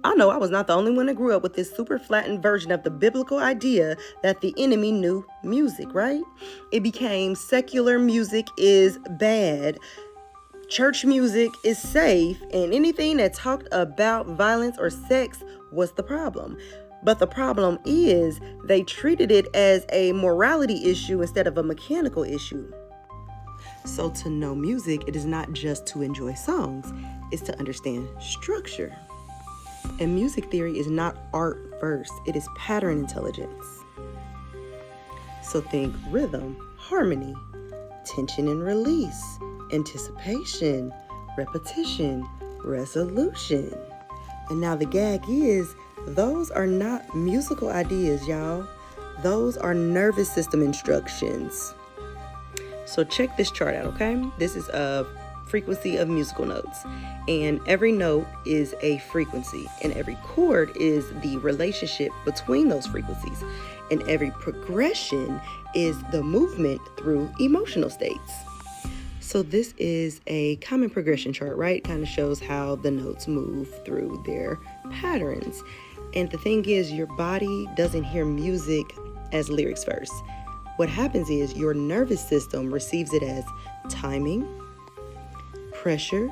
I know I was not the only one that grew up with this super flattened version of the biblical idea that the enemy knew music, right? It became secular music is bad, church music is safe, and anything that talked about violence or sex was the problem. But the problem is they treated it as a morality issue instead of a mechanical issue. So to know music, it is not just to enjoy songs, it's to understand structure. And music theory is not art first, it is pattern intelligence. So think rhythm, harmony, tension and release, anticipation, repetition, resolution. And now the gag is, those are not musical ideas, y'all. Those are nervous system instructions. So check this chart out, okay? This is a frequency of musical notes, and every note is a frequency, and every chord is the relationship between those frequencies, and every progression is the movement through emotional states. So this is a common progression chart, right? Kind of shows how the notes move through their patterns. And the thing is, your body doesn't hear music as lyrics first. What happens is your nervous system receives it as timing, pressure,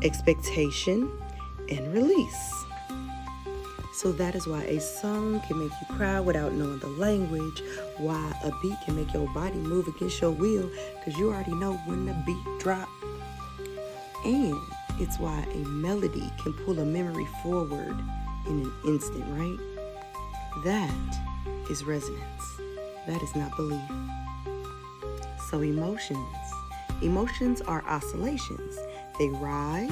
expectation, and release. So that is why a song can make you cry without knowing the language, why a beat can make your body move against your will, because you already know when the beat drop. And it's why a melody can pull a memory forward in an instant, right? That is resonance. That is not belief. So emotions are oscillations. They rise,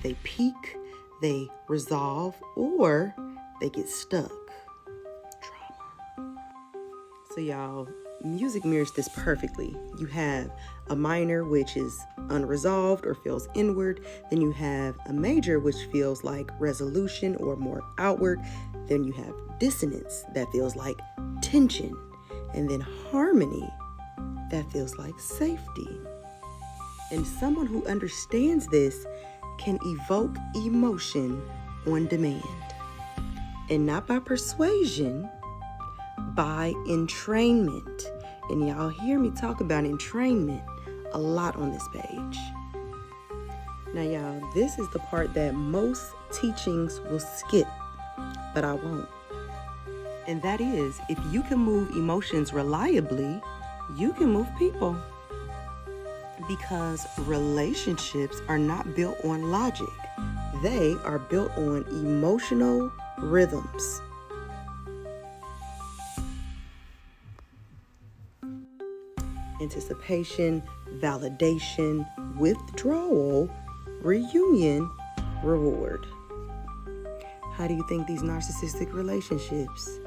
they peak, they resolve, or they get stuck. Trauma. So y'all, music mirrors this perfectly. You have a minor, which is unresolved or feels inward. Then you have a major, which feels like resolution or more outward. Then you have dissonance that feels like tension. And then harmony that feels like safety. And someone who understands this can evoke emotion on demand. And not by persuasion, by entrainment. And y'all hear me talk about entrainment a lot on this page. Now y'all, this is the part that most teachings will skip, but I won't. And that is, if you can move emotions reliably, you can move people. Because relationships are not built on logic. They are built on emotional rhythms. Anticipation, validation, withdrawal, reunion, reward. How do you think these narcissistic relationships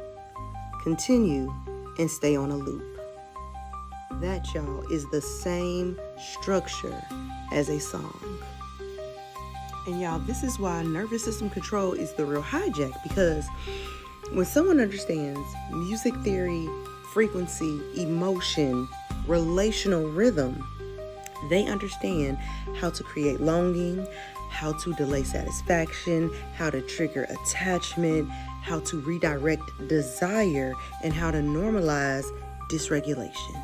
continue and stay on a loop? That, y'all, is the same structure as a song. And y'all, this is why nervous system control is the real hijack, because when someone understands music theory, frequency, emotion, relational rhythm, they understand how to create longing, how to delay satisfaction, how to trigger attachment, how to redirect desire, and how to normalize dysregulation.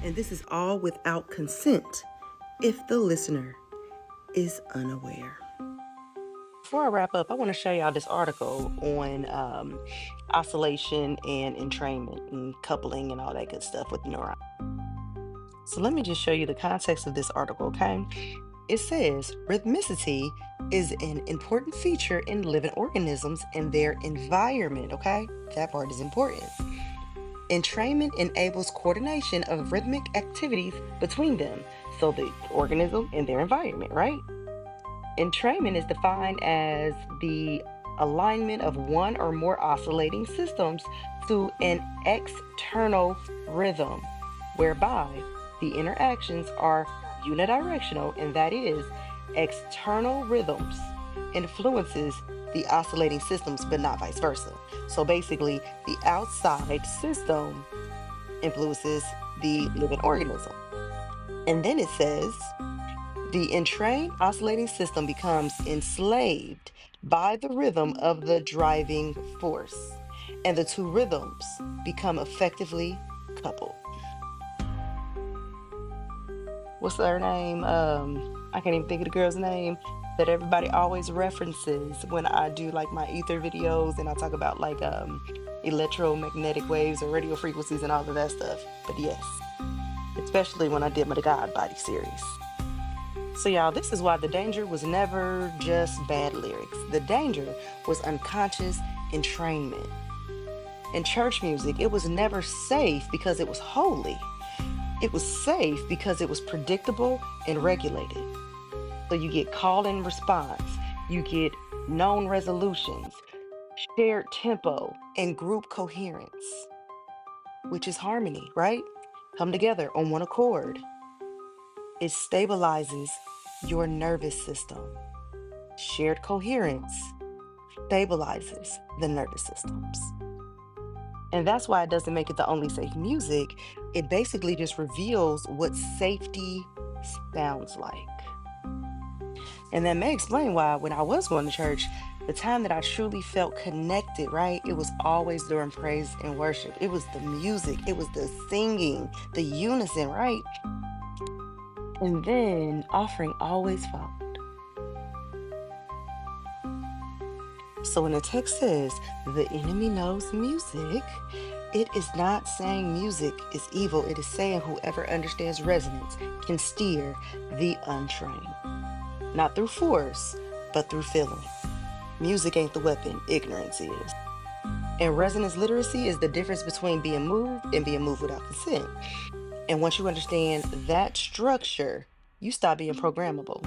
And this is all without consent if the listener is unaware. Before I wrap up, I want to show y'all this article on oscillation and entrainment and coupling and all that good stuff with neurons. So let me just show you the context of this article, okay? It says rhythmicity is an important feature in living organisms and their environment, okay? That part is important. Entrainment enables coordination of rhythmic activities between them, so the organism and their environment, right? Entrainment is defined as the alignment of one or more oscillating systems to an external rhythm, whereby the interactions are unidirectional, and that is, external rhythms influences the oscillating systems, but not vice versa. So basically, the outside system influences the living organism. And then it says, the entrained oscillating system becomes enslaved by the rhythm of the driving force, and the two rhythms become effectively coupled. What's her name? I can't even think of the girl's name that everybody always references when I do like my ether videos and I talk about like electromagnetic waves and radio frequencies and all of that stuff. But yes, especially when I did my God Body series. So y'all, this is why the danger was never just bad lyrics. The danger was unconscious entrainment. In church music, it was never safe because it was holy. It was safe because it was predictable and regulated. So you get call and response, you get known resolutions, shared tempo, and group coherence, which is harmony, right? Come together on one accord. It stabilizes your nervous system. Shared coherence stabilizes the nervous systems. And that's why it doesn't make it the only safe music. It basically just reveals what safety sounds like. And that may explain why when I was going to church, the time that I truly felt connected, right? It was always during praise and worship. It was the music, it was the singing, the unison, right? And then offering always followed. So when the text says, the enemy knows music, it is not saying music is evil. It is saying whoever understands resonance can steer the untrained. Not through force, but through feeling. Music ain't the weapon, ignorance is. And resonance literacy is the difference between being moved and being moved without consent. And once you understand that structure, you stop being programmable.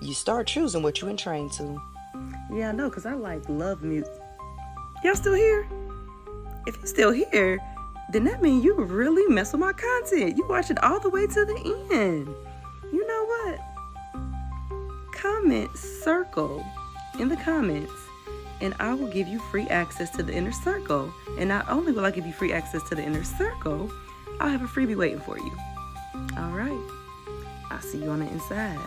You start choosing what you entrained to. Yeah, I know, because I love music. Y'all still here? If you're still here, then that means you really mess with my content. You watch it all the way to the end. You know what? Comment circle in the comments, and I will give you free access to the inner circle. And not only will I give you free access to the inner circle, I'll have a freebie waiting for you. All right. I'll see you on the inside.